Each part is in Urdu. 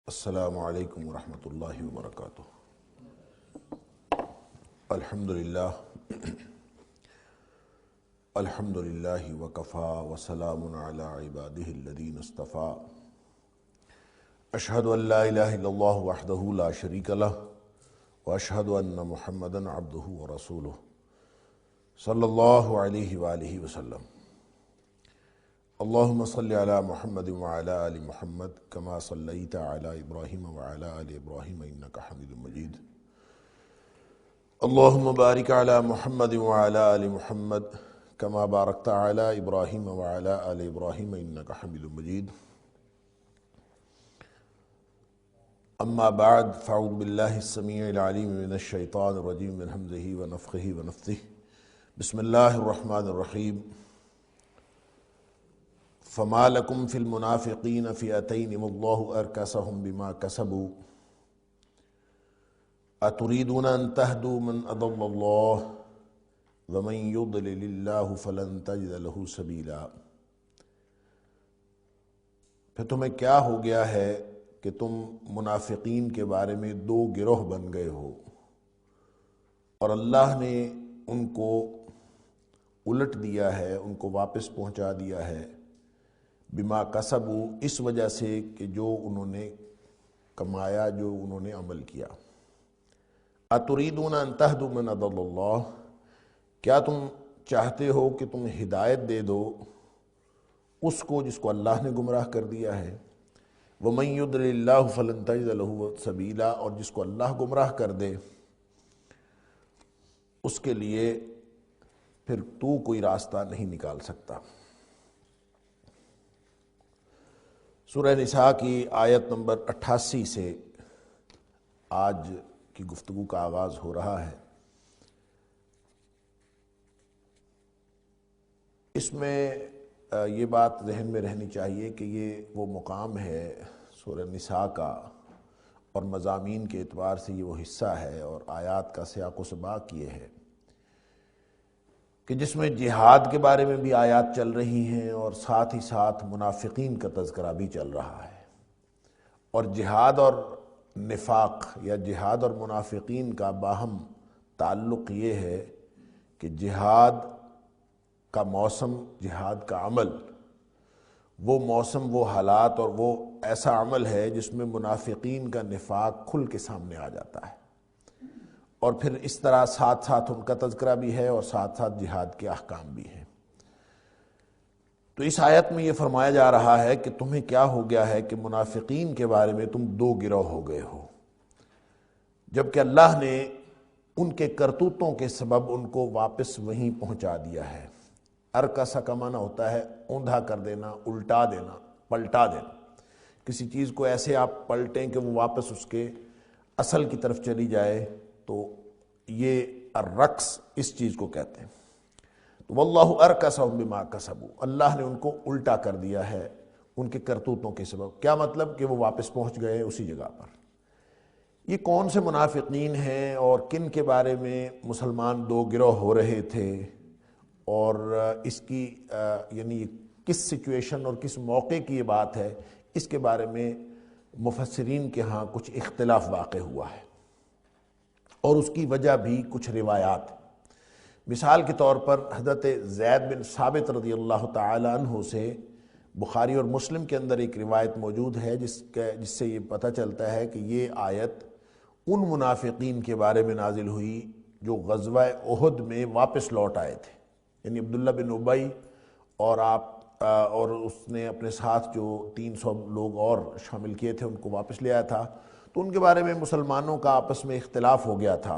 السلام علیکم ورحمۃ اللہ وبرکاتہ۔ الحمدللہ وکفا وسلام علی عبادہ الذین اصطفیٰ۔ اشہد ان لا الہ الا اللہ وحدہ لا شریک لہ واشہد ان محمدا عبدہ ورسولہ صلی اللہ علیہ وآلہ وسلم۔ اللہم صلی علی محمد وعلی آل محمد کما صلیت علی ابراہیم وعلی آل ابراہیم انک حمید مجید۔ اللہم بارک علی محمد وعلی آل محمد کما بارکت علی ابراہیم وعلی آل ابراہیم انک حمید مجید۔ اما بعد فاعوذ باللہ السمیع العلیم من الشیطان الرجیم من ہمزہ ونفخہ ونفثہ۔ بسم اللہ الرحمن الرحیم۔ فما لکم فی المنافقین فئتین واللہ ارکسہم بما کسبوا اتريدون ان تهدوا من اضل اللہ ومن يضلل اللہ فلن تجد له سبیلا۔ پھر تمہیں کیا ہو گیا ہے کہ تم منافقین کے بارے میں دو گروہ بن گئے ہو اور اللہ نے ان کو الٹ دیا ہے، ان کو واپس پہنچا دیا ہے بما کسبوا، اس وجہ سے کہ جو انہوں نے کمایا، جو انہوں نے عمل کیا۔ اتريدون ان تهدوا من اضل اللہ، کیا تم چاہتے ہو کہ تم ہدایت دے دو اس کو جس کو اللہ نے گمراہ کر دیا ہے؟ ومن يضلل اللہ فلن تجد له سبیلا، اور جس کو اللہ گمراہ کر دے اس کے لیے پھر تو کوئی راستہ نہیں نکال سکتا۔ سورہ نساء کی آیت نمبر 88 سے آج کی گفتگو کا آغاز ہو رہا ہے۔ اس میں یہ بات ذہن میں رہنی چاہیے کہ یہ وہ مقام ہے سورہ نساء کا، اور مضامین کے اعتبار سے یہ وہ حصہ ہے اور آیات کا سیاق و سباق یہ ہے کہ جس میں جہاد کے بارے میں بھی آیات چل رہی ہیں اور ساتھ ہی ساتھ منافقین کا تذکرہ بھی چل رہا ہے۔ اور جہاد اور نفاق یا جہاد اور منافقین کا باہم تعلق یہ ہے کہ جہاد کا موسم، جہاد کا عمل، وہ موسم، وہ حالات اور وہ ایسا عمل ہے جس میں منافقین کا نفاق کھل کے سامنے آ جاتا ہے، اور پھر اس طرح ساتھ ساتھ ان کا تذکرہ بھی ہے اور ساتھ ساتھ جہاد کے احکام بھی ہیں۔ تو اس آیت میں یہ فرمایا جا رہا ہے کہ تمہیں کیا ہو گیا ہے کہ منافقین کے بارے میں تم دو گروہ ہو گئے ہو، جبکہ اللہ نے ان کے کرتوتوں کے سبب ان کو واپس وہیں پہنچا دیا ہے۔ ارکسا کا معنی ہوتا ہے اوندھا کر دینا، الٹا دینا، پلٹا دینا۔ کسی چیز کو ایسے آپ پلٹیں کہ وہ واپس اس کے اصل کی طرف چلی جائے، تو یہ الرکس اس چیز کو کہتے ہیں۔ تو واللہ ارکسہم بما کسبوا، اللہ نے ان کو الٹا کر دیا ہے ان کے کرتوتوں کے سبب۔ کیا مطلب کہ وہ واپس پہنچ گئے اسی جگہ پر۔ یہ کون سے منافقین ہیں اور کن کے بارے میں مسلمان دو گروہ ہو رہے تھے، اور اس کی یعنی کس سچویشن اور کس موقع کی یہ بات ہے، اس کے بارے میں مفسرین کے ہاں کچھ اختلاف واقع ہوا ہے، اور اس کی وجہ بھی کچھ روایات۔ مثال کے طور پر حضرت زید بن ثابت رضی اللہ تعالی عنہ سے بخاری اور مسلم کے اندر ایک روایت موجود ہے جس سے یہ پتہ چلتا ہے کہ یہ آیت ان منافقین کے بارے میں نازل ہوئی جو غزوہ احد میں واپس لوٹ آئے تھے، یعنی عبداللہ بن ابی اور اس نے اپنے ساتھ جو 300 لوگ اور شامل کیے تھے ان کو واپس لے آیا تھا۔ تو ان کے بارے میں مسلمانوں کا آپس میں اختلاف ہو گیا تھا،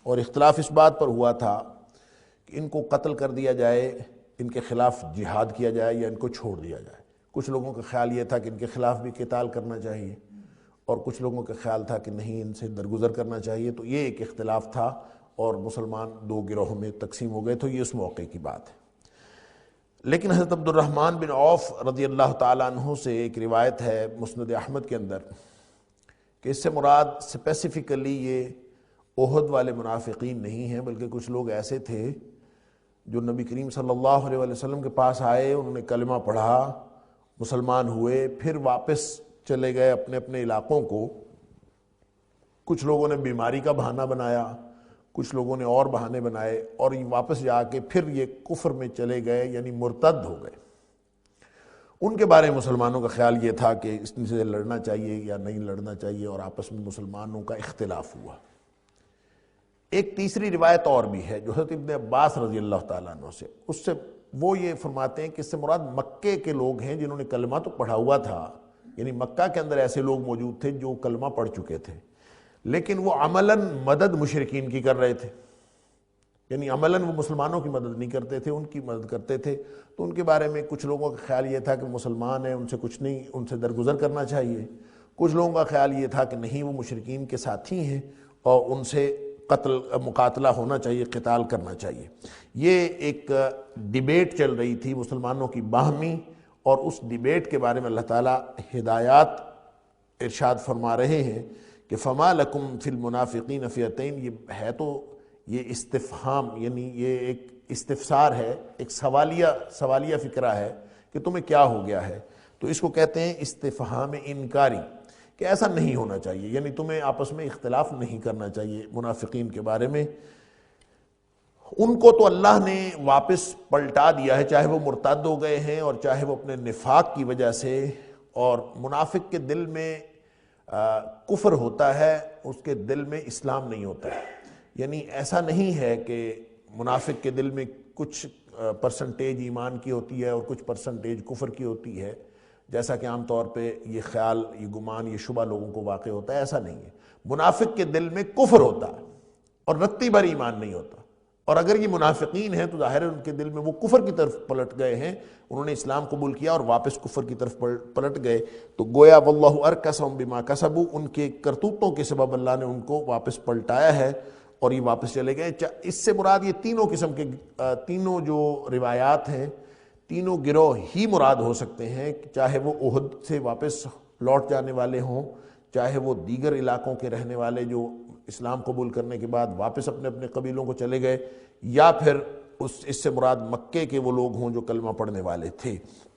اور اختلاف اس بات پر ہوا تھا کہ ان کو قتل کر دیا جائے، ان کے خلاف جہاد کیا جائے، یا ان کو چھوڑ دیا جائے۔ کچھ لوگوں کا خیال یہ تھا کہ ان کے خلاف بھی قتال کرنا چاہیے، اور کچھ لوگوں کا خیال تھا کہ نہیں، ان سے درگزر کرنا چاہیے۔ تو یہ ایک اختلاف تھا اور مسلمان دو گروہوں میں تقسیم ہو گئے، تو یہ اس موقع کی بات ہے۔ لیکن حضرت عبد الرحمن بن عوف رضی اللہ تعالیٰ عنہ سے ایک روایت ہے مسند احمد کے اندر کہ اس سے مراد اسپیسیفکلی یہ احد والے منافقین نہیں ہیں، بلکہ کچھ لوگ ایسے تھے جو نبی کریم صلی اللہ علیہ وسلم کے پاس آئے، انہوں نے کلمہ پڑھا، مسلمان ہوئے، پھر واپس چلے گئے اپنے اپنے علاقوں کو. کچھ لوگوں نے بیماری کا بہانہ بنایا، کچھ لوگوں نے اور بہانے بنائے، اور واپس جا کے پھر یہ کفر میں چلے گئے، یعنی مرتد ہو گئے. ان کے بارے میں مسلمانوں کا خیال یہ تھا کہ اس سے لڑنا چاہیے یا نہیں لڑنا چاہیے، اور آپس میں مسلمانوں کا اختلاف ہوا. ایک تیسری روایت اور بھی ہے جو حضرت ابن عباس رضی اللہ تعالیٰ عنہ سے، اس سے وہ یہ فرماتے ہیں کہ اس سے مراد مکے کے لوگ ہیں جنہوں نے کلمہ تو پڑھا ہوا تھا، یعنی مکہ کے اندر ایسے لوگ موجود تھے جو کلمہ پڑھ چکے تھے، لیکن وہ عملاً مدد مشرکین کی کر رہے تھے، یعنی عملاً وہ مسلمانوں کی مدد نہیں کرتے تھے، ان کی مدد کرتے تھے. تو ان کے بارے میں کچھ لوگوں کا خیال یہ تھا کہ مسلمان ہیں، ان سے کچھ نہیں، ان سے درگزر کرنا چاہیے. کچھ لوگوں کا خیال یہ تھا کہ نہیں، وہ مشرکین کے ساتھی ہیں اور ان سے مقاتلہ ہونا چاہیے، قتال کرنا چاہیے. یہ ایک ڈیبیٹ چل رہی تھی مسلمانوں کی باہمی، اور اس ڈیبیٹ کے بارے میں اللہ تعالیٰ ہدایات ارشاد فرما رہے ہیں کہ فما لکم فی المنافقین فئتین. یہ ہے تو یہ استفہام، یعنی یہ ایک استفسار ہے، ایک سوالیہ فکرہ ہے کہ تمہیں کیا ہو گیا ہے. تو اس کو کہتے ہیں استفہام انکاری، کہ ایسا نہیں ہونا چاہیے، یعنی تمہیں آپس میں اختلاف نہیں کرنا چاہیے منافقین کے بارے میں. ان کو تو اللہ نے واپس پلٹا دیا ہے، چاہے وہ مرتد ہو گئے ہیں اور چاہے وہ اپنے نفاق کی وجہ سے. اور منافق کے دل میں کفر ہوتا ہے، اس کے دل میں اسلام نہیں ہوتا ہے. یعنی ایسا نہیں ہے کہ منافق کے دل میں کچھ پرسنٹیج ایمان کی ہوتی ہے اور کچھ پرسنٹیج کفر کی ہوتی ہے، جیسا کہ عام طور پہ یہ خیال، یہ گمان، یہ شبہ لوگوں کو واقع ہوتا ہے. ایسا نہیں ہے. منافق کے دل میں کفر ہوتا ہے اور رتی بھر ایمان نہیں ہوتا. اور اگر یہ منافقین ہیں تو ظاہر ہے ان کے دل میں وہ کفر کی طرف پلٹ گئے ہیں، انہوں نے اسلام قبول کیا اور واپس کفر کی طرف پلٹ گئے. تو گویا واللہ ارکسہم بما کسبوا، ان کے کرتوتوں کے سبب اللہ نے ان کو واپس پلٹایا ہے اور یہ واپس چلے گئے. اس سے مراد یہ تینوں قسم کے، تینوں جو روایات ہیں، تینوں گروہ ہی مراد ہو سکتے ہیں، چاہے وہ احد سے واپس لوٹ جانے والے ہوں، چاہے وہ دیگر علاقوں کے رہنے والے جو اسلام قبول کرنے کے بعد واپس اپنے اپنے قبیلوں کو چلے گئے، یا پھر اس سے مراد مکے کے وہ لوگ ہوں جو کلمہ پڑھنے والے تھے.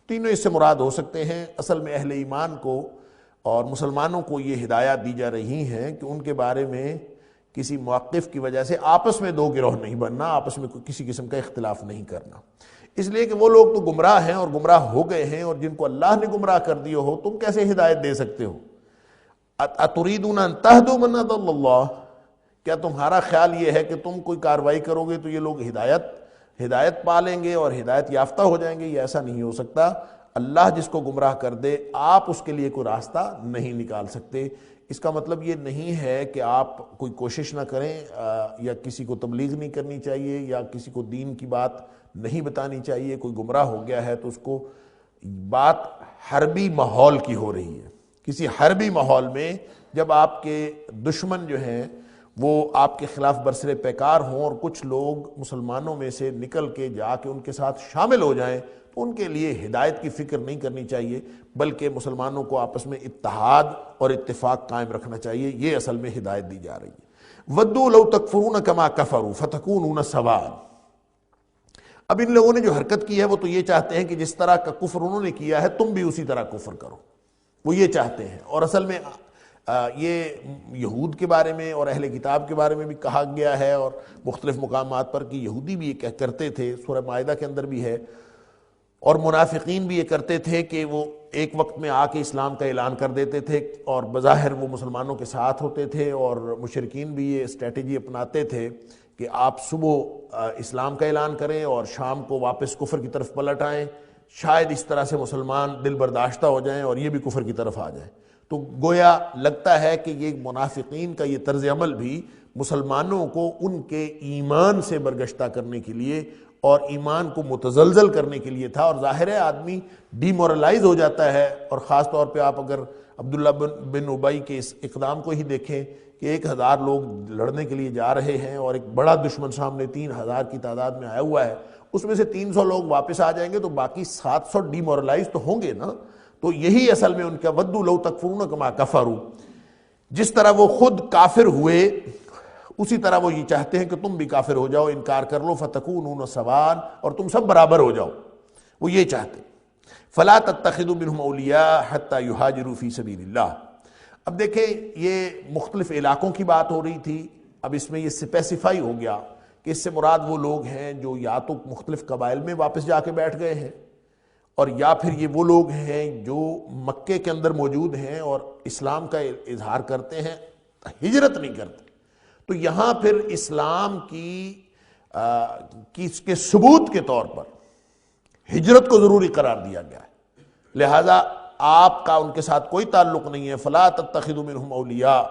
تینوں اس سے مراد ہو سکتے ہیں. اصل میں اہل ایمان کو اور مسلمانوں کو یہ ہدایات دی جا رہی ہیں کہ ان کے بارے میں کسی موقف کی وجہ سے آپس میں دو گروہ نہیں بننا، آپس میں کسی قسم کا اختلاف نہیں کرنا. اس لیے کہ وہ لوگ تو گمراہ ہیں اور گمراہ ہو گئے ہیں، اور جن کو اللہ نے گمراہ کر دیا ہو تم کیسے ہدایت دے سکتے ہو؟ اتریدون ان تہدوا من اضل اللہ، کیا تمہارا خیال یہ ہے کہ تم کوئی کاروائی کرو گے تو یہ لوگ ہدایت پا لیں گے اور ہدایت یافتہ ہو جائیں گے؟ یہ ایسا نہیں ہو سکتا. اللہ جس کو گمراہ کر دے آپ اس کے لیے کوئی راستہ نہیں نکال سکتے. اس کا مطلب یہ نہیں ہے کہ آپ کوئی کوشش نہ کریں، یا کسی کو تبلیغ نہیں کرنی چاہیے، یا کسی کو دین کی بات نہیں بتانی چاہیے. کوئی گمراہ ہو گیا ہے تو اس کو بات حربی ماحول کی ہو رہی ہے. کسی حربی ماحول میں جب آپ کے دشمن جو ہیں وہ آپ کے خلاف برسر پیکار ہوں اور کچھ لوگ مسلمانوں میں سے نکل کے جا کے ان کے ساتھ شامل ہو جائیں، تو ان کے لیے ہدایت کی فکر نہیں کرنی چاہیے، بلکہ مسلمانوں کو آپس میں اتحاد اور اتفاق قائم رکھنا چاہیے. یہ اصل میں ہدایت دی جا رہی ہے. وَدُّوا لَوْ تَكْفُرُونَ كَمَا كَفَرُوا فَتَكُونُونَ سَوَاءً. اب ان لوگوں نے جو حرکت کی ہے وہ تو یہ چاہتے ہیں کہ جس طرح کا کفر انہوں نے کیا ہے تم بھی اسی طرح کفر کرو، وہ یہ چاہتے ہیں. اور اصل میں یہ یہود کے بارے میں اور اہل کتاب کے بارے میں بھی کہا گیا ہے، اور مختلف مقامات پر کہ یہودی بھی یہ کرتے تھے، سورہ مائدہ کے اندر بھی ہے، اور منافقین بھی یہ کرتے تھے کہ وہ ایک وقت میں آ کے اسلام کا اعلان کر دیتے تھے اور بظاہر وہ مسلمانوں کے ساتھ ہوتے تھے، اور مشرکین بھی یہ اسٹریٹجی اپناتے تھے کہ آپ صبح اسلام کا اعلان کریں اور شام کو واپس کفر کی طرف پلٹ آئیں، شاید اس طرح سے مسلمان دل برداشتہ ہو جائیں اور یہ بھی کفر کی طرف آ جائیں. تو گویا لگتا ہے کہ یہ منافقین کا یہ طرز عمل بھی مسلمانوں کو ان کے ایمان سے برگشتہ کرنے کے لیے اور ایمان کو متزلزل کرنے کے لیے تھا. اور ظاہر ہے آدمی ڈی مورلائز ہو جاتا ہے، اور خاص طور پہ آپ اگر عبداللہ بن ابی کے اس اقدام کو ہی دیکھیں کہ 1000 لوگ لڑنے کے لیے جا رہے ہیں اور ایک بڑا دشمن سامنے 3000 کی تعداد میں آیا ہوا ہے، اس میں سے 300 لوگ واپس آ جائیں گے تو باقی 700 ڈی مورلائز تو ہوں گے نا. تو یہی اصل میں ان کا وَدُّوا لَوْ تَكْفُرُونَ كَمَا كَفَرُوا، جس طرح وہ خود کافر ہوئے اسی طرح وہ یہ چاہتے ہیں کہ تم بھی کافر ہو جاؤ، انکار کر لو، فَتَكُونُونَ سَوَاءً، اور تم سب برابر ہو جاؤ. وہ یہ چاہتے. فلا تتخذوا منهم اولیاء حتی یہاجروا فی سبیل اللہ۔ اب دیکھیں یہ مختلف علاقوں کی بات ہو رہی تھی، اب اس میں یہ اسپیسیفائی ہو گیا کہ اس سے مراد وہ لوگ ہیں جو یا تو مختلف قبائل میں واپس جا کے بیٹھ گئے ہیں، اور یا پھر یہ وہ لوگ ہیں جو مکے کے اندر موجود ہیں اور اسلام کا اظہار کرتے ہیں، ہجرت نہیں کرتے۔ تو یہاں پھر اسلام کی اس کے ثبوت کے طور پر ہجرت کو ضروری قرار دیا گیا ہے، لہذا آپ کا ان کے ساتھ کوئی تعلق نہیں ہے۔ فلا تتخذوا منهم اولیاء،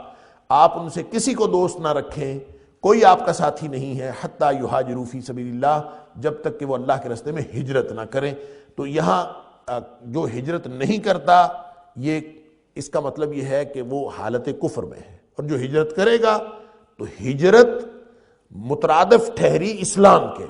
آپ ان سے کسی کو دوست نہ رکھیں، کوئی آپ کا ساتھی نہیں ہے، حتی یہاجروا فی سبیل اللہ، جب تک کہ وہ اللہ کے راستے میں ہجرت نہ کریں۔ تو یہاں جو ہجرت نہیں کرتا، یہ اس کا مطلب یہ ہے کہ وہ حالت کفر میں ہے، اور جو ہجرت کرے گا تو ہجرت مترادف ٹھہری اسلام کے۔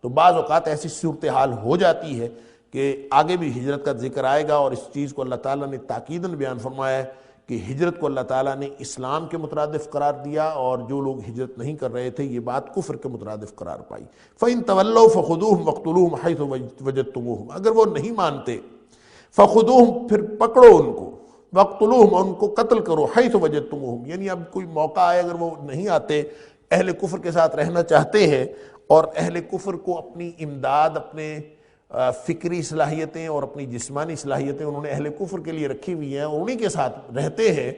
تو بعض اوقات ایسی صورتحال ہو جاتی ہے کہ آگے بھی ہجرت کا ذکر آئے گا، اور اس چیز کو اللہ تعالیٰ نے تاکیداً بیان فرمایا ہے کہ ہجرت کو اللہ تعالیٰ نے اسلام کے مترادف قرار دیا، اور جو لوگ ہجرت نہیں کر رہے تھے یہ بات کفر کے مترادف قرار پائی۔ فَإِن تَوَلَّوْا فَخُذُوهُمْ وَاقْتُلُوهُمْ حَيْثُ وَجَدتُّمُوهُمْ، اگر وہ نہیں مانتے فَخُذُوهُمْ، پھر پکڑو ان کو، وَاقْتُلُوهُمْ، ان کو قتل کرو، حَيْثُ وَجَدتُّمُوهُمْ، یعنی اب کوئی موقع آئے اگر وہ نہیں آتے، اہل کفر کے ساتھ رہنا چاہتے ہیں، اور اہل کفر کو اپنی امداد، اپنے فکری صلاحیتیں اور اپنی جسمانی صلاحیتیں انہوں نے اہل کفر کے لیے رکھی ہوئی ہیں، اور انہی کے ساتھ رہتے ہیں،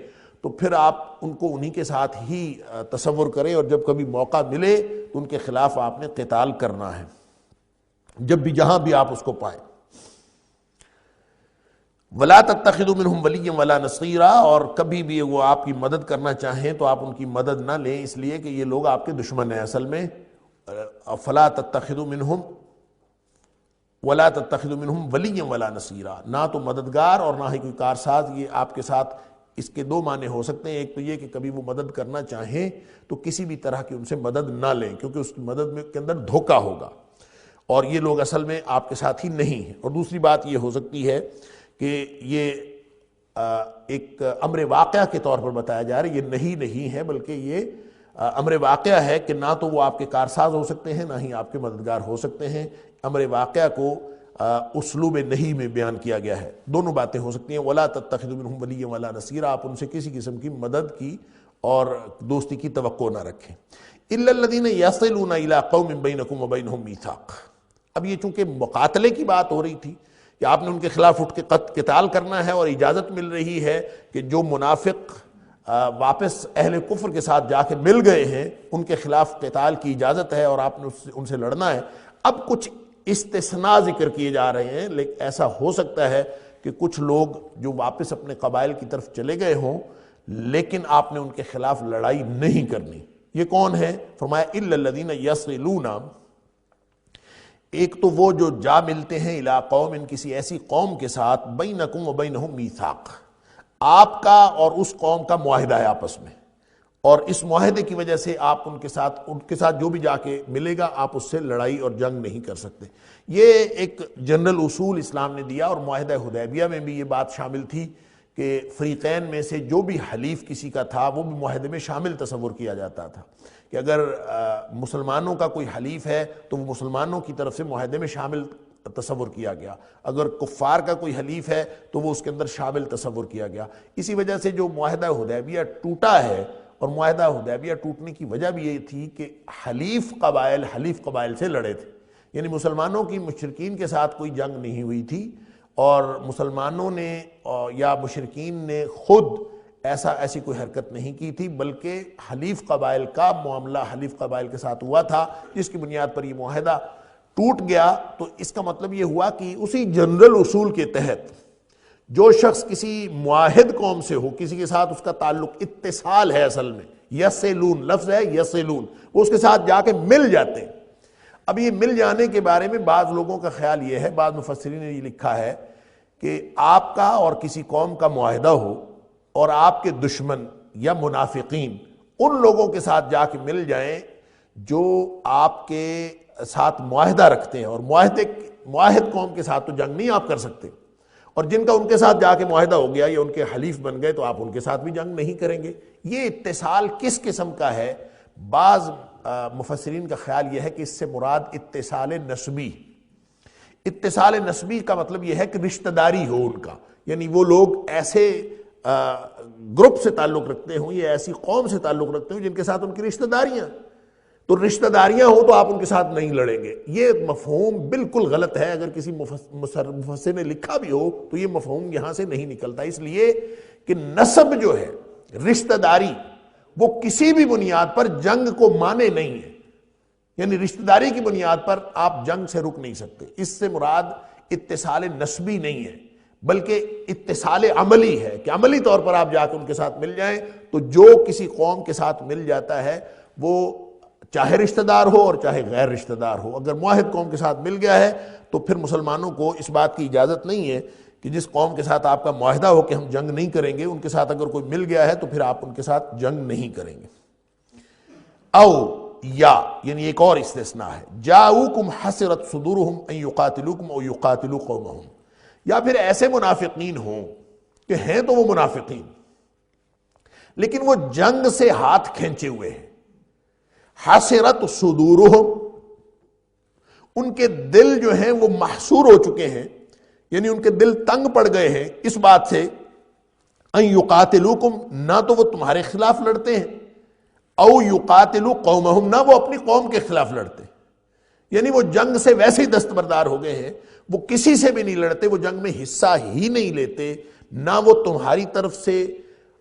تو پھر آپ ان کو انہی کے ساتھ ہی تصور کریں، اور جب کبھی موقع ملے تو ان کے خلاف آپ نے قتال کرنا ہے، جب بھی جہاں بھی آپ اس کو پائیں۔ وَلَا تَتَّخِذُوا مِنْهُمْ وَلِيًّا وَلَا نَصِيرًا، اور کبھی بھی وہ آپ کی مدد کرنا چاہیں تو آپ ان کی مدد نہ لیں، اس لیے کہ یہ لوگ آپ کے دشمن ہیں اصل میں۔ فَلَا تَتَّخِذُوا مِنْهُمْ وَلَا تَتَّخِذُوا مِنْهُمْ وَلِيًّا وَلَا نَصِيرًا، نہ تو مددگار اور نہ ہی کوئی کارساز۔ یہ آپ کے ساتھ اس کے دو معنی ہو سکتے ہیں، ایک تو یہ کہ کبھی وہ مدد کرنا چاہیں تو کسی بھی طرح کی ان سے مدد نہ لیں، کیونکہ اس کی مدد میں کے اندر دھوکہ ہوگا، اور یہ لوگ اصل میں آپ کے ساتھی نہیں ہیں۔ اور دوسری بات یہ ہو سکتی ہے کہ یہ ایک امر واقعہ کے طور پر بتایا جا رہا ہے، یہ نہیں ہے، بلکہ یہ امر واقعہ ہے کہ نہ تو وہ آپ کے کارساز ہو سکتے ہیں، نہ ہی آپ کے مددگار ہو سکتے ہیں۔ امر واقعہ کو اسلوب نہیں میں بیان کیا گیا ہے، دونوں باتیں ہو سکتی ہیں۔ وَلَا تَتَّخِذُوا مِنْهُمْ وَلِيًّا وَلَا نَصِيرًا، آپ ان سے کسی قسم کی مدد کی اور دوستی کی توقع نہ رکھیں۔ إِلَّا الَّذِينَ يَصِلُونَ إِلَىٰ قَوْمٍ بَيْنَكُمْ وَبَيْنَهُمْ مِيثَاقٌ۔ اب یہ چونکہ مقاتلے کی بات ہو رہی تھی کہ آپ نے ان کے خلاف اٹھ کے قتال کرنا ہے، اور اجازت مل رہی ہے کہ جو منافق واپس اہل کفر کے ساتھ جا کے مل گئے ہیں ان کے خلاف قتال کی اجازت ہے، اور آپ نے ان سے لڑنا ہے۔ اب کچھ استثناء ذکر کیے جا رہے ہیں، لیکن ایسا ہو سکتا ہے کہ کچھ لوگ جو واپس اپنے قبائل کی طرف چلے گئے ہوں، لیکن آپ نے ان کے خلاف لڑائی نہیں کرنی۔ یہ کون ہے؟ فرمایا إِلَّا الَّذِينَ يَصِلُونَ، ایک تو وہ جو جا ملتے ہیں اِلَىٰ قَوْمٍ، کسی ایسی قوم کے ساتھ، بَيْنَكُمْ وَبَيْنَهُمْ مِيثَاقٌ، آپ کا اور اس قوم کا معاہدہ ہے آپس میں، اور اس معاہدے کی وجہ سے آپ ان کے ساتھ جو بھی جا کے ملے گا آپ اس سے لڑائی اور جنگ نہیں کر سکتے۔ یہ ایک جنرل اصول اسلام نے دیا، اور معاہدہ حدیبیہ میں بھی یہ بات شامل تھی کہ فریقین میں سے جو بھی حلیف کسی کا تھا وہ بھی معاہدے میں شامل تصور کیا جاتا تھا، کہ اگر مسلمانوں کا کوئی حلیف ہے تو وہ مسلمانوں کی طرف سے معاہدے میں شامل تصور کیا گیا، اگر کفار کا کوئی حلیف ہے تو وہ اس کے اندر شامل تصور کیا گیا۔ اسی وجہ سے جو معاہدہ حدیبیہ ٹوٹا ہے، اور معاہدہ حدیبیہ ٹوٹنے کی وجہ بھی یہ تھی کہ حلیف قبائل سے لڑے تھے، یعنی مسلمانوں کی مشرکین کے ساتھ کوئی جنگ نہیں ہوئی تھی، اور مسلمانوں نے یا مشرکین نے خود ایسی کوئی حرکت نہیں کی تھی، بلکہ حلیف قبائل کا معاملہ حلیف قبائل کے ساتھ ہوا تھا، جس کی بنیاد پر یہ معاہدہ ٹوٹ گیا۔ تو اس کا مطلب یہ ہوا کہ اسی جنرل اصول کے تحت جو شخص کسی معاہد قوم سے ہو، کسی کے ساتھ اس کا تعلق اتصال ہے، اصل میں یصلون لفظ ہے، یصلون، وہ اس کے ساتھ جا کے مل جاتے ہیں۔ اب یہ مل جانے کے بارے میں بعض لوگوں کا خیال یہ ہے، بعض مفسرین نے یہ لکھا ہے کہ آپ کا اور کسی قوم کا معاہدہ ہو، اور آپ کے دشمن یا منافقین ان لوگوں کے ساتھ جا کے مل جائیں جو آپ کے ساتھ معاہدہ رکھتے ہیں، اور معاہد قوم کے ساتھ تو جنگ نہیں آپ کر سکتے، اور جن کا ان کے ساتھ جا کے معاہدہ ہو گیا یا ان کے حلیف بن گئے تو آپ ان کے ساتھ بھی جنگ نہیں کریں گے۔ یہ اتصال کس قسم کا ہے؟ بعض مفسرین کا خیال یہ ہے کہ اس سے مراد اتصال نسبی، اتصال نسبی کا مطلب یہ ہے کہ رشتہ داری ہو ان کا، یعنی وہ لوگ ایسے گروپ سے تعلق رکھتے ہوں یا ایسی قوم سے تعلق رکھتے ہوں جن کے ساتھ ان کی رشتہ داریاں، تو رشتہ داریاں ہوں تو آپ ان کے ساتھ نہیں لڑیں گے۔ یہ مفہوم بالکل غلط ہے، اگر کسی مفسر نے لکھا بھی ہو تو یہ مفہوم یہاں سے نہیں نکلتا، اس لیے کہ نسب جو ہے، رشتہ داری، وہ کسی بھی بنیاد پر جنگ کو مانے نہیں ہے، یعنی رشتہ داری کی بنیاد پر آپ جنگ سے رک نہیں سکتے۔ اس سے مراد اتصال نسبی نہیں ہے بلکہ اتصال عملی ہے کہ عملی طور پر آپ جا کے ان کے ساتھ مل جائیں۔ تو جو کسی قوم کے ساتھ مل جاتا ہے وہ چاہے رشتہ دار ہو اور چاہے غیر رشتہ دار ہو، اگر معاہد قوم کے ساتھ مل گیا ہے تو پھر مسلمانوں کو اس بات کی اجازت نہیں ہے کہ جس قوم کے ساتھ آپ کا معاہدہ ہو کہ ہم جنگ نہیں کریں گے، ان کے ساتھ اگر کوئی مل گیا ہے تو پھر آپ ان کے ساتھ جنگ نہیں کریں گے۔ او یا یعنی ایک اور استثناء ہے، جاؤکم حسرت صدورہم ان یقاتلوکم او یقاتلوا قومہم، یا پھر ایسے منافقین ہوں کہ ہیں تو وہ منافقین لیکن وہ جنگ سے ہاتھ کھینچے ہوئے ہیں، حسرت صدورہم، ان کے دل جو ہیں وہ محصور ہو چکے ہیں، یعنی ان کے دل تنگ پڑ گئے ہیں اس بات سے، ان یقاتلوکم، نہ تو وہ تمہارے خلاف لڑتے ہیں، او یقاتلوا قومہم، نہ وہ اپنی قوم کے خلاف لڑتے، یعنی وہ جنگ سے ویسے ہی دستبردار ہو گئے ہیں، وہ کسی سے بھی نہیں لڑتے، وہ جنگ میں حصہ ہی نہیں لیتے، نہ وہ تمہاری طرف سے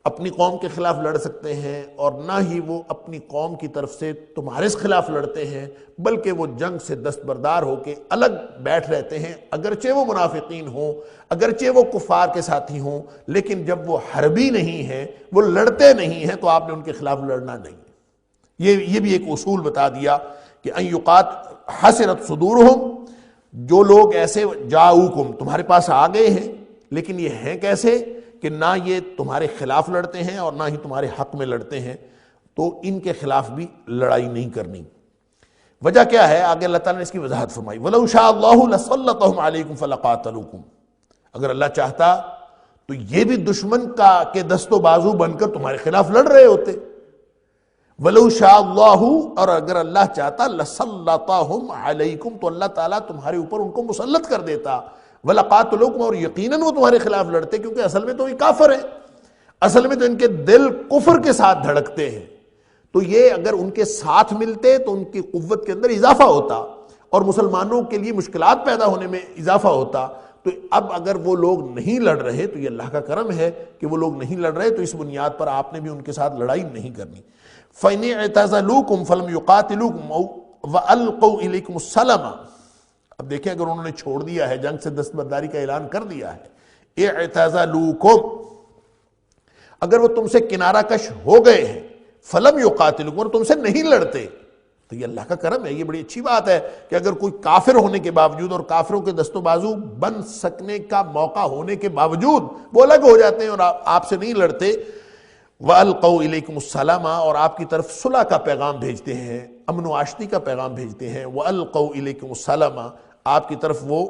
اپنی قوم کے خلاف لڑ سکتے ہیں اور نہ ہی وہ اپنی قوم کی طرف سے تمہارے خلاف لڑتے ہیں، بلکہ وہ جنگ سے دستبردار ہو کے الگ بیٹھ رہتے ہیں، اگرچہ وہ منافقین ہوں، اگرچہ وہ کفار کے ساتھی ہوں، لیکن جب وہ حربی نہیں ہیں، وہ لڑتے نہیں ہیں، تو آپ نے ان کے خلاف لڑنا نہیں۔ یہ بھی ایک اصول بتا دیا کہ ان یقات حسرت صدورہم، جو لوگ ایسے جاؤکم، تمہارے پاس آ گئے ہیں، لیکن یہ ہیں کیسے کہ نہ یہ تمہارے خلاف لڑتے ہیں اور نہ ہی تمہارے حق میں لڑتے ہیں، تو ان کے خلاف بھی لڑائی نہیں کرنی۔ وجہ کیا ہے؟ آگے اللہ تعالیٰ نے اس کی وضاحت فرمائی، وَلَوْ شَاءَ اللَّهُ لَسَلَّطَهُمْ عَلَيْكُمْ فَلَقَاتَلُوكُمْ، اگر اللہ چاہتا تو یہ بھی دشمن کے دست و بازو بن کر تمہارے خلاف لڑ رہے ہوتے۔ وَلَوْ شَاءَ اللَّهُ، اور اگر اللہ چاہتا، لَسَلَّطَهُمْ عَلَيْكُمْ، تو اللہ تعالیٰ تمہارے اوپر ان کو مسلط کر دیتا، وَلَقَاتَلُوكُمْ، اور یقیناً وہ تمہارے خلاف لڑتے، کیونکہ اصل میں تو یہ کافر ہیں، اصل میں تو ان کے دل کفر کے ساتھ دھڑکتے ہیں، تو یہ اگر ان کے ساتھ ملتے تو ان کی قوت کے اندر اضافہ ہوتا اور مسلمانوں کے لیے مشکلات پیدا ہونے میں اضافہ ہوتا۔ تو اب اگر وہ لوگ نہیں لڑ رہے تو یہ اللہ کا کرم ہے کہ وہ لوگ نہیں لڑ رہے، تو اس بنیاد پر آپ نے بھی ان کے ساتھ لڑائی نہیں کرنی۔ فَإِنِ اعْتَزَلُوكُمْ فَلَمْ يُقَاتِلُوكُمْ وَأَلْقَوْا إِلَيْكُمُ السَّلَمَ، اب دیکھیں اگر انہوں نے چھوڑ دیا ہے، جنگ سے دستبرداری کا اعلان کر دیا ہے، اعْتَزَلُوكُمْ، اگر وہ تم سے کنارہ کش ہو گئے ہیں، فَلَمْ يُقَاتِلُوكُمْ، اور تم سے نہیں لڑتے، تو یہ اللہ کا کرم ہے، یہ بڑی اچھی بات ہے کہ اگر کوئی کافر ہونے کے باوجود اور کافروں کے دست و بازو بن سکنے کا موقع ہونے کے باوجود وہ الگ ہو جاتے ہیں اور آپ سے نہیں لڑتے، وَأَلْقَوْا إِلَيْكُمُ السَّلَامَ، اور آپ کی طرف صلح کا پیغام بھیجتے ہیں، امن و آشتی کا پیغام بھیجتے ہیں، وَأَلْقَوْا إِلَيْكُمُ السَّلَامَ، آپ کی طرف وہ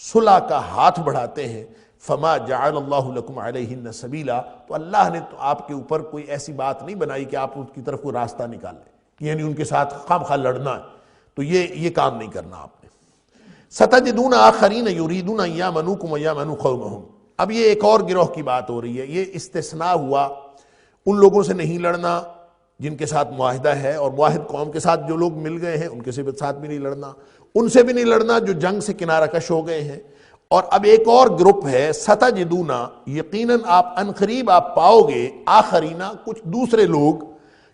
صلح کا ہاتھ بڑھاتے ہیں، فما جعل اللہ لکم علیہن سبیلا، تو اللہ نے تو آپ کے اوپر کوئی ایسی بات نہیں بنائی کہ آپ ان کی طرف کوئی راستہ نکال لیں، یعنی ان کے ساتھ خام خواہ لڑنا ہے، تو یہ کام نہیں کرنا آپ نے۔ ستجدون آخرین یریدون ان یامنوکم ویامنوا قومہم، اب یہ ایک اور گروہ کی بات ہو رہی ہے، یہ استثناء ہوا ان لوگوں سے نہیں لڑنا جن کے ساتھ معاہدہ ہے، اور معاہد قوم کے ساتھ جو لوگ مل گئے ہیں ان کے ساتھ بھی نہیں لڑنا، ان سے بھی نہیں لڑنا جو جنگ سے کنارہ کش ہو گئے ہیں۔ اور اب ایک اور گروپ ہے، ستجدونا، یقیناً آپ عنقریب آپ پاؤ گے، آخرینا، کچھ دوسرے لوگ،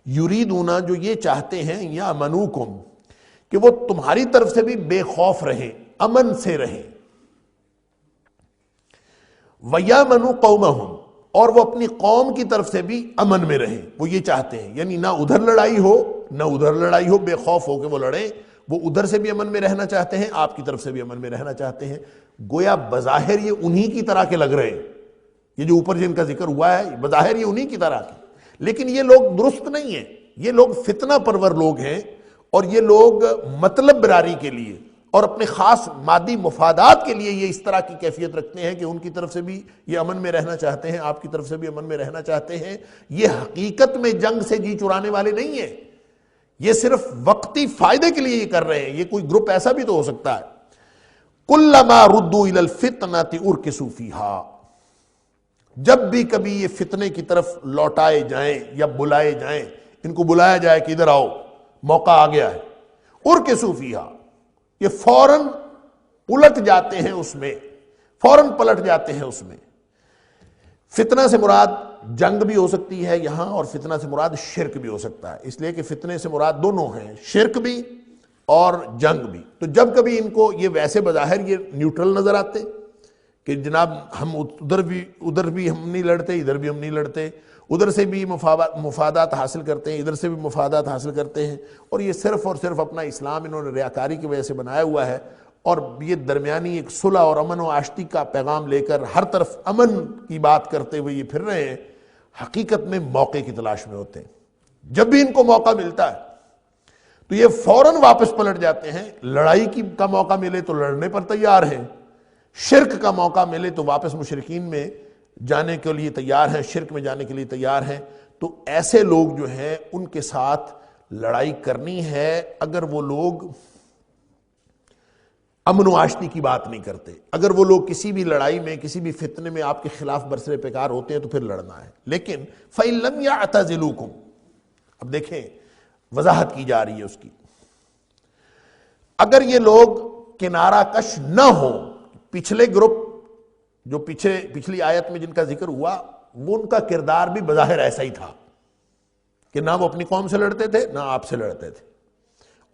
یریدونا، جو یہ چاہتے ہیں، یامنوکم، کہ وہ تمہاری طرف سے بھی بے خوف رہیں، امن سے رہیں، ویامنوا قومہم، اور وہ اپنی قوم کی طرف سے بھی امن میں رہیں، وہ یہ چاہتے ہیں، یعنی نہ ادھر لڑائی ہو نہ ادھر لڑائی ہو، بے خوف ہو کے وہ لڑیں، وہ ادھر سے بھی امن میں رہنا چاہتے ہیں، آپ کی طرف سے بھی امن میں رہنا چاہتے ہیں۔ گویا بظاہر یہ انہی کی طرح کے لگ رہے ہیں، یہ جو اوپر جن کا ذکر ہوا ہے بظاہر یہ انہی کی طرح کے، لیکن یہ لوگ درست نہیں ہیں، یہ لوگ فتنہ پرور لوگ ہیں، اور یہ لوگ مطلب براری کے لیے اور اپنے خاص مادی مفادات کے لیے یہ اس طرح کی کیفیت رکھتے ہیں کہ ان کی طرف سے بھی یہ امن میں رہنا چاہتے ہیں، آپ کی طرف سے بھی امن میں رہنا چاہتے ہیں۔ یہ حقیقت میں جنگ سے جی چرانے والے نہیں ہیں، یہ صرف وقتی فائدے کے لیے یہ کر رہے ہیں، یہ کوئی گروپ ایسا بھی تو ہو سکتا ہے۔ کلما ردوا الی الفتنۃ ارکسوا فیہا، جب بھی کبھی یہ فتنے کی طرف لوٹائے جائیں یا بلائے جائیں، ان کو بلایا جائے کہ ادھر آؤ موقع آ گیا ہے، ارکسوا فیہا، یہ فوراً الٹ جاتے ہیں اس میں، فوراً پلٹ جاتے ہیں اس میں۔ فتنہ سے مراد جنگ بھی ہو سکتی ہے یہاں، اور فتنہ سے مراد شرک بھی ہو سکتا ہے، اس لیے کہ فتنے سے مراد دونوں ہیں، شرک بھی اور جنگ بھی۔ تو جب کبھی ان کو یہ ویسے بظاہر یہ نیوٹرل نظر آتے کہ جناب ہم ادھر بھی ہم نہیں لڑتے، ادھر بھی ہم نہیں لڑتے، ادھر سے بھی مفادات حاصل کرتے ہیں، ادھر سے بھی مفادات حاصل کرتے ہیں، اور یہ صرف اور صرف اپنا اسلام انہوں نے ریاکاری کی وجہ سے بنایا ہوا ہے، اور یہ درمیانی ایک صلح اور امن و آشتی کا پیغام لے کر ہر طرف امن کی بات کرتے ہوئے یہ پھر رہے ہیں، حقیقت میں موقع کی تلاش میں ہوتے ہیں۔ جب بھی ان کو موقع ملتا ہے تو یہ فوراً واپس پلٹ جاتے ہیں، لڑائی کا موقع ملے تو لڑنے پر تیار ہیں، شرک کا موقع ملے تو واپس مشرکین میں جانے کے لیے تیار ہیں، شرک میں جانے کے لیے تیار ہیں۔ تو ایسے لوگ جو ہیں ان کے ساتھ لڑائی کرنی ہے اگر وہ لوگ امن و آشتی کی بات نہیں کرتے، اگر وہ لوگ کسی بھی لڑائی میں کسی بھی فتنے میں آپ کے خلاف برسر پیکار ہوتے ہیں تو پھر لڑنا ہے۔ لیکن فَإِن لَمْ يَعْتَزِلُوكُمْ، اب دیکھیں وضاحت کی جا رہی ہے اس کی، اگر یہ لوگ کنارہ کش نہ ہو، پچھلے گروپ جو پچھلی آیت میں جن کا ذکر ہوا وہ ان کا کردار بھی بظاہر ایسا ہی تھا کہ نہ وہ اپنی قوم سے لڑتے تھے نہ آپ سے لڑتے تھے،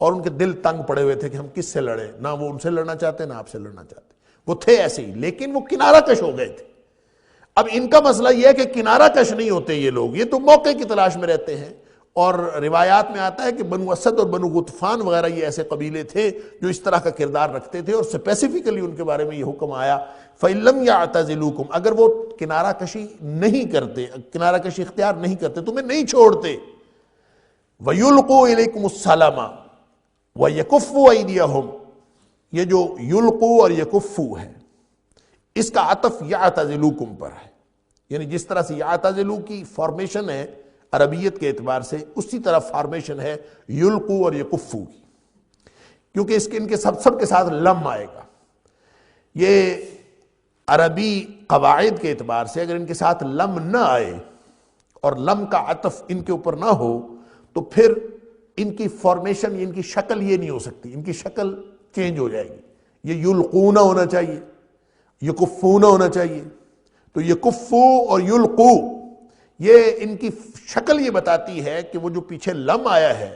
اور ان کے دل تنگ پڑے ہوئے تھے کہ ہم کس سے لڑیں، نہ وہ ان سے لڑنا چاہتے نہ آپ سے لڑنا چاہتے، وہ تھے ایسے ہی، لیکن وہ کنارہ کش ہو گئے تھے۔ اب ان کا مسئلہ یہ ہے کہ کنارہ کش نہیں ہوتے یہ لوگ، یہ تو موقع کی تلاش میں رہتے ہیں، اور روایات میں آتا ہے کہ بنو اسد اور بنو غطفان وغیرہ یہ ایسے قبیلے تھے جو اس طرح کا کردار رکھتے تھے، اور اسپیسیفکلی ان کے بارے میں یہ حکم آیا فَإِن لَمْ يَعْتَزِلُوكُمْ، اگر وہ کنارہ کشی نہیں کرتے، کنارہ کشی اختیار نہیں کرتے، تمہیں نہیں چھوڑتے، وَيُلْقُوا إِلَيْكُمُ السَّلَامَ وَيَكُفُّوا أَيْدِيَهُمْ، یہ جو یلقو اور یکفو ہے اس کا عطف یعتزلوکم پر ہے، یعنی جس طرح سے یعتزلو کی فارمیشن ہے عربیت کے اعتبار سے، اسی طرح فارمیشن ہے یلقو اور یکفو کی، کیونکہ ان کے سب کے ساتھ لم آئے گا۔ یہ عربی قواعد کے اعتبار سے اگر ان کے ساتھ لم نہ آئے اور لم کا عطف ان کے اوپر نہ ہو تو پھر ان کی فارمیشن، ان کی شکل یہ نہیں ہو سکتی، ان کی شکل چینج ہو جائے گی۔ یہ یلقون ہونا چاہیے، یکفون ہونا چاہیے، تو یکفو اور یلقو یہ ان کی شکل یہ بتاتی ہے کہ وہ جو پیچھے لم آیا ہے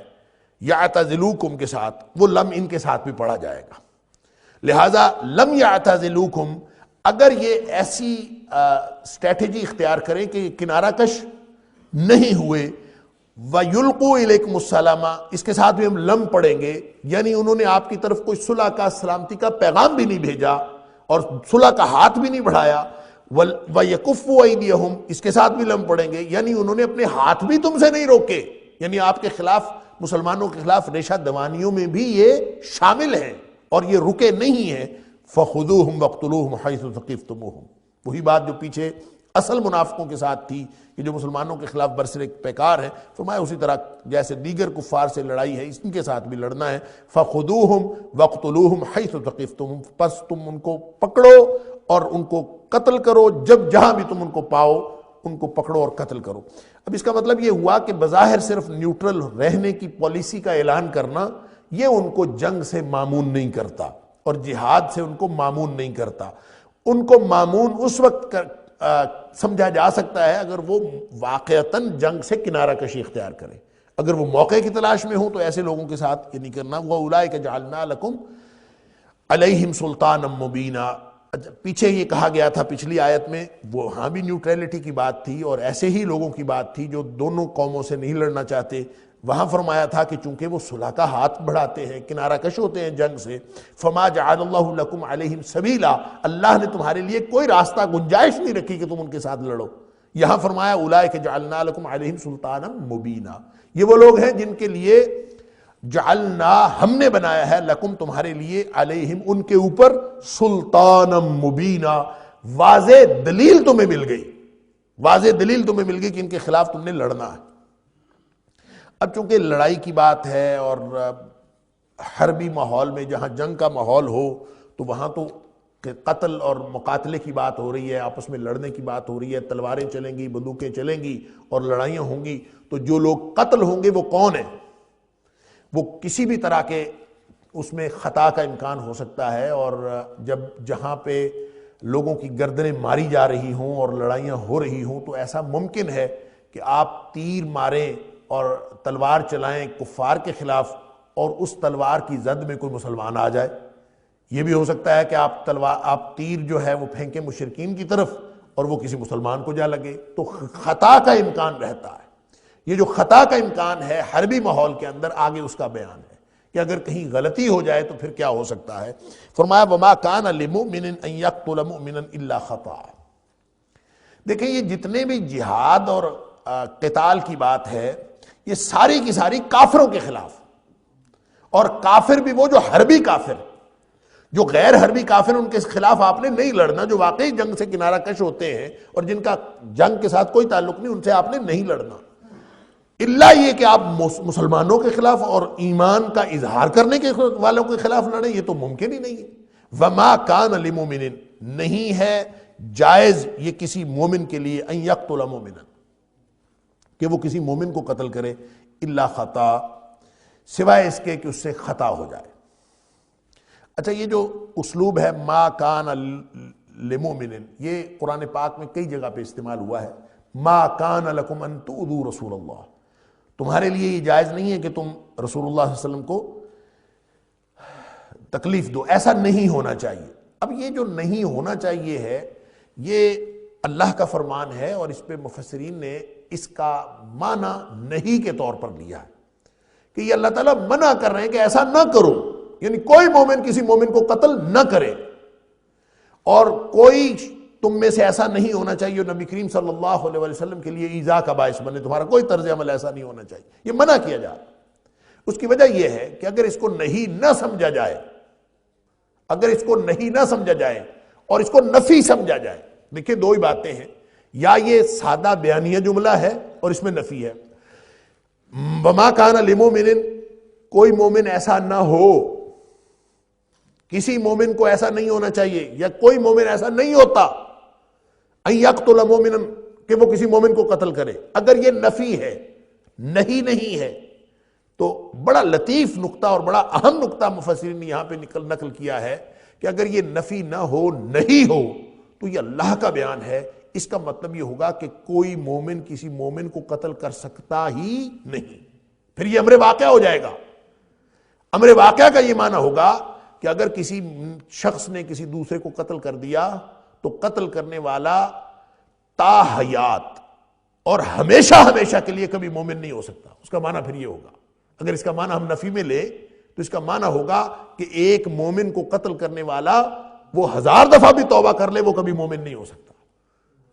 یعتزلوکم کے ساتھ، وہ لم ان کے ساتھ بھی پڑھا جائے گا۔ لہذا لم یعتزلوکم، اگر یہ ایسی اسٹریٹجی اختیار کریں کہ یہ کنارہ کش نہیں ہوئے، وَيُلْقُوا إِلَيْكُمُ السَّلَامَ، اس کے ساتھ بھی ہم لم پڑھیں گے، یعنی انہوں نے آپ کی طرف کوئی صلح کا، سلامتی کا پیغام بھی نہیں بھیجا اور صلح کا ہاتھ بھی نہیں بڑھایا، وَيَكُفُّوا أَيْدِيَهُمْ، اس کے ساتھ بھی لم پڑھیں گے، یعنی انہوں نے اپنے ہاتھ بھی تم سے نہیں روکے، یعنی آپ کے خلاف، مسلمانوں کے خلاف ریشہ دوانیوں میں بھی یہ شامل ہیں اور یہ رکے نہیں ہیں۔ فَخُذُوهُمْ وَاقْتُلُوهُمْ حَيْثُ ثَقِفْتُمُوهُمْ، وہی بات جو پیچھے اصل منافقوں کے ساتھ تھی کہ جو مسلمانوں کے خلاف برسر پیکار ہیں، فرمایا اسی طرح جیسے دیگر کفار سے لڑائی ہے ان کے ساتھ بھی لڑنا ہے۔ فَخُذُوهُمْ وَاقْتُلُوهُمْ حَيْثُ ثَقِفْتُمُوهُمْ، پس تم ان کو پکڑو اور ان کو قتل کرو، جب جہاں بھی تم ان کو پاؤ ان کو پکڑو اور قتل کرو۔ اب اس کا مطلب یہ ہوا کہ بظاہر صرف نیوٹرل رہنے کی پالیسی کا اعلان کرنا یہ ان کو جنگ سے مامون نہیں کرتا اور جہاد سے ان کو مامون نہیں کرتا۔ ان کو مامون اس وقت سمجھا جا سکتا ہے اگر وہ واقعتاً جنگ سے کنارہ کشی اختیار کریں، اگر وہ موقع کی تلاش میں ہوں تو ایسے لوگوں کے ساتھ یہ نہیں کرنا۔ وَأُولَٰئِكَ جَعَلْنَا لَكُمْ عَلَيْهِمْ سُلْطَانًا مُبِينًا، پیچھے یہ کہا گیا تھا پچھلی آیت میں، وہ ہاں بھی نیوٹریلٹی کی بات تھی اور ایسے ہی لوگوں کی بات تھی جو دونوں قوموں سے نہیں لڑنا چاہتے، وہاں فرمایا تھا کہ چونکہ وہ صلح کا ہاتھ بڑھاتے ہیں، کنارہ کش ہوتے ہیں جنگ سے، فَمَا جَعَلَ اللَّهُ لَكُمْ عَلَيْهِمْ سَبِيلًا، اللہ نے تمہارے لیے کوئی راستہ، گنجائش نہیں رکھی کہ تم ان کے ساتھ لڑو۔ یہاں فرمایا اولئک جعلنا لکم علیہم سلطانا مبینا، یہ وہ لوگ ہیں جن کے لیے جعلنا ہم نے بنایا ہے، لکم تمہارے لیے، علیہم ان کے اوپر، سلطانا مبینا، واضح دلیل تمہیں مل گئی، واضح دلیل تمہیں مل گئی کہ ان کے خلاف تم نے لڑنا ہے۔ اب چونکہ لڑائی کی بات ہے اور حربی ماحول میں جہاں جنگ کا ماحول ہو تو وہاں تو قتل اور مقاتلے کی بات ہو رہی ہے، آپس میں لڑنے کی بات ہو رہی ہے، تلواریں چلیں گی، بندوقیں چلیں گی اور لڑائیاں ہوں گی. تو جو لوگ قتل ہوں گے وہ کون ہیں؟ وہ کسی بھی طرح کے اس میں خطا کا امکان ہو سکتا ہے. اور جہاں پہ لوگوں کی گردنیں ماری جا رہی ہوں اور لڑائیاں ہو رہی ہوں تو ایسا ممکن ہے کہ آپ تیر ماریں اور تلوار چلائیں کفار کے خلاف اور اس تلوار کی زد میں کوئی مسلمان آ جائے. یہ بھی ہو سکتا ہے کہ آپ تیر جو ہے وہ پھینکیں مشرکین کی طرف اور وہ کسی مسلمان کو جا لگے. تو خطا کا امکان رہتا ہے. یہ جو خطا کا امکان ہے حربی ماحول کے اندر آگے اس کا بیان ہے کہ اگر کہیں غلطی ہو جائے تو پھر کیا ہو سکتا ہے. فرمایا وَمَا كَانَ لِمُؤْمِنٍ أَن يَقْتُلَ مُؤْمِنًا إِلَّا خَطَأً. دیکھیں یہ جتنے بھی جہاد اور قتال کی بات ہے یہ ساری کی ساری کافروں کے خلاف، اور کافر بھی وہ جو حربی کافر، جو غیر حربی کافر ان کے خلاف آپ نے نہیں لڑنا، جو واقعی جنگ سے کنارہ کش ہوتے ہیں اور جن کا جنگ کے ساتھ کوئی تعلق نہیں، ان سے آپ نے نہیں لڑنا. اللہ یہ کہ آپ مسلمانوں کے خلاف اور ایمان کا اظہار کرنے کے والوں کے خلاف لڑیں، یہ تو ممکن ہی نہیں ہے. وَمَا كَانَ لِمُؤْمِنٍ، نہیں ہے جائز یہ کسی مومن کے لیے ان یقتل مومنا، کہ وہ کسی مومن کو قتل کرے، الا خطا، سوائے اس کے کہ اس سے خطا ہو جائے. اچھا یہ جو اسلوب ہے ما کان لمؤمن، یہ قرآن پاک میں کئی جگہ پہ استعمال ہوا ہے. ما کان لکم ان تؤذوا رسول اللہ، تمہارے لیے یہ جائز نہیں ہے کہ تم رسول اللہ صلی اللہ علیہ وسلم کو تکلیف دو، ایسا نہیں ہونا چاہیے. اب یہ جو نہیں ہونا چاہیے ہے یہ اللہ کا فرمان ہے، اور اس پہ مفسرین نے اس کا معنی نہیں کے طور پر لیا ہے کہ یہ اللہ تعالیٰ منع کر رہے ہیں کہ ایسا نہ کرو، یعنی کوئی مومن کسی مومن کو قتل نہ کرے، اور کوئی تم میں سے ایسا نہیں ہونا چاہیے نبی کریم صلی اللہ علیہ وسلم کے لیے ایذا کا باعث بنے، تمہارا کوئی طرز عمل ایسا نہیں ہونا چاہیے، یہ منع کیا جا رہا ہے. اس کی وجہ یہ ہے کہ اگر اس کو نہیں نہ سمجھا جائے، اگر اس کو نہیں نہ سمجھا جائے اور اس کو نفی سمجھا جائے، دیکھیں دو ہی باتیں ہیں، یا یہ سادہ بیانیہ جملہ ہے اور اس میں نفی ہے. وما کان لمؤمن، کوئی مومن ایسا نہ ہو، کسی مومن کو ایسا نہیں ہونا چاہیے، یا کوئی مومن ایسا نہیں ہوتا ان یقتل مومنا، کہ وہ کسی مومن کو قتل کرے. اگر یہ نفی ہے، نہیں ہے، تو بڑا لطیف نقطہ اور بڑا اہم نقطہ مفسرین نے یہاں پہ نقل کیا ہے کہ اگر یہ نفی نہ ہو، نہیں ہو، تو یہ اللہ کا بیان ہے. اس کا مطلب یہ ہوگا کہ کوئی مومن کسی مومن کو قتل کر سکتا ہی نہیں. پھر یہ امر واقعہ ہو جائے گا. امر واقعہ کا یہ معنی ہوگا کہ اگر کسی شخص نے کسی دوسرے کو قتل کر دیا تو قتل کرنے والا تا حیات اور ہمیشہ کے لیے کبھی مومن نہیں ہو سکتا. اس کا معنی پھر یہ ہوگا، اگر اس کا معنی ہم نفی میں لیں تو اس کا معنی ہوگا کہ ایک مومن کو قتل کرنے والا وہ 1000 دفعہ بھی توبہ کر لے وہ کبھی مومن نہیں ہو سکتا.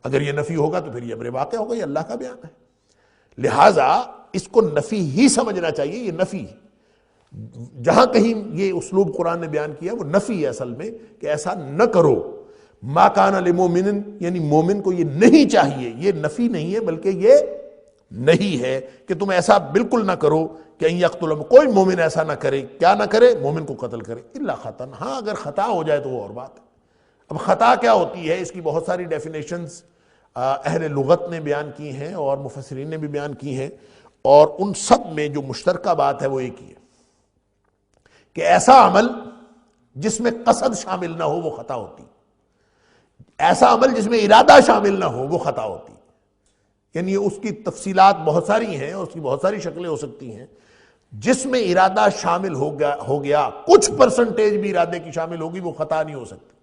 اگر یہ نفی ہوگا تو پھر یہ امر واقع ہوگا، یہ اللہ کا بیان ہے. لہٰذا اس کو نفی ہی سمجھنا چاہیے. یہ نفی جہاں کہیں یہ اسلوب قرآن نے بیان کیا وہ نفی ہے اصل میں، کہ ایسا نہ کرو. ما کان لمؤمن، یعنی مومن کو یہ نہیں چاہیے، یہ نفی نہیں ہے بلکہ یہ نہیں ہے کہ تم ایسا بالکل نہ کرو کہ ان یقتل، کوئی مومن ایسا نہ کرے، کیا نہ کرے، مومن کو قتل کرے، الا خطا. ہاں اگر خطا ہو جائے تو وہ اور بات ہے. اب خطا کیا ہوتی ہے، اس کی بہت ساری ڈیفینیشنز اہل لغت نے بیان کی ہیں اور مفسرین نے بھی بیان کی ہیں، اور ان سب میں جو مشترکہ بات ہے وہ ایک ہی ہے کہ ایسا عمل جس میں قصد شامل نہ ہو وہ خطا ہوتی، ایسا عمل جس میں ارادہ شامل نہ ہو وہ خطا ہوتی. یعنی اس کی تفصیلات بہت ساری ہیں اور اس کی بہت ساری شکلیں ہو سکتی ہیں. جس میں ارادہ شامل ہو گیا کچھ پرسنٹیج بھی ارادے کی شامل ہوگی وہ خطا نہیں ہو سکتی.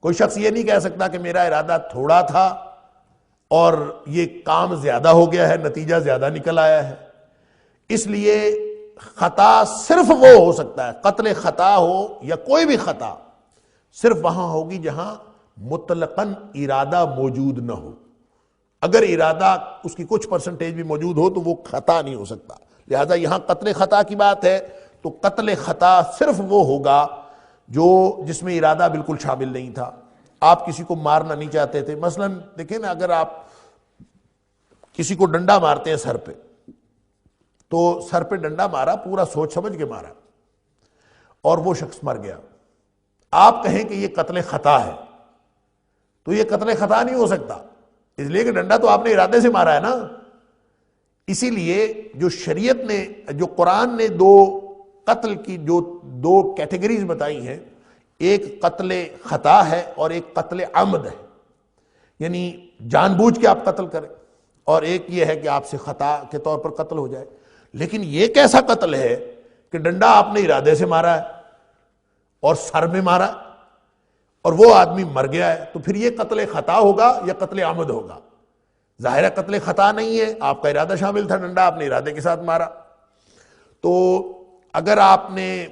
کوئی شخص یہ نہیں کہہ سکتا کہ میرا ارادہ تھوڑا تھا اور یہ کام زیادہ ہو گیا ہے، نتیجہ زیادہ نکل آیا ہے. اس لیے خطا صرف وہ ہو سکتا ہے، قتل خطا ہو یا کوئی بھی خطا صرف وہاں ہوگی جہاں مطلقاً ارادہ موجود نہ ہو. اگر ارادہ اس کی کچھ پرسنٹیج بھی موجود ہو تو وہ خطا نہیں ہو سکتا. لہذا یہاں قتل خطا کی بات ہے تو قتل خطا صرف وہ ہوگا جو جس میں ارادہ بالکل شامل نہیں تھا. آپ کسی کو مارنا نہیں چاہتے تھے، مثلا دیکھیں نا، اگر آپ کسی کو ڈنڈا مارتے ہیں سر پہ، تو سر پہ ڈنڈا مارا پورا سوچ سمجھ کے مارا اور وہ شخص مر گیا. آپ کہیں کہ یہ قتل خطا ہے تو یہ قتل خطا نہیں ہو سکتا، اس لیے کہ ڈنڈا تو آپ نے ارادے سے مارا ہے نا۔ اسی لیے جو شریعت نے، جو قرآن نے دو قتل کی جو دو کیٹیگریز بتائی ہیں، ایک قتل خطا ہے اور ایک قتل عمد ہے، یعنی جان بوجھ کے آپ قتل کریں، اور ایک یہ ہے کہ آپ سے خطا کے طور پر قتل ہو جائے۔ لیکن یہ کیسا قتل ہے کہ ڈنڈا آپ نے ارادے سے مارا ہے اور سر میں مارا ہے اور وہ آدمی مر گیا ہے، تو پھر یہ قتل خطا ہوگا یا قتل عمد ہوگا؟ ظاہر ہے قتل خطا نہیں ہے، آپ کا ارادہ شامل تھا، ڈنڈا آپ نے ارادے کے ساتھ مارا۔ تو اگر آپ نے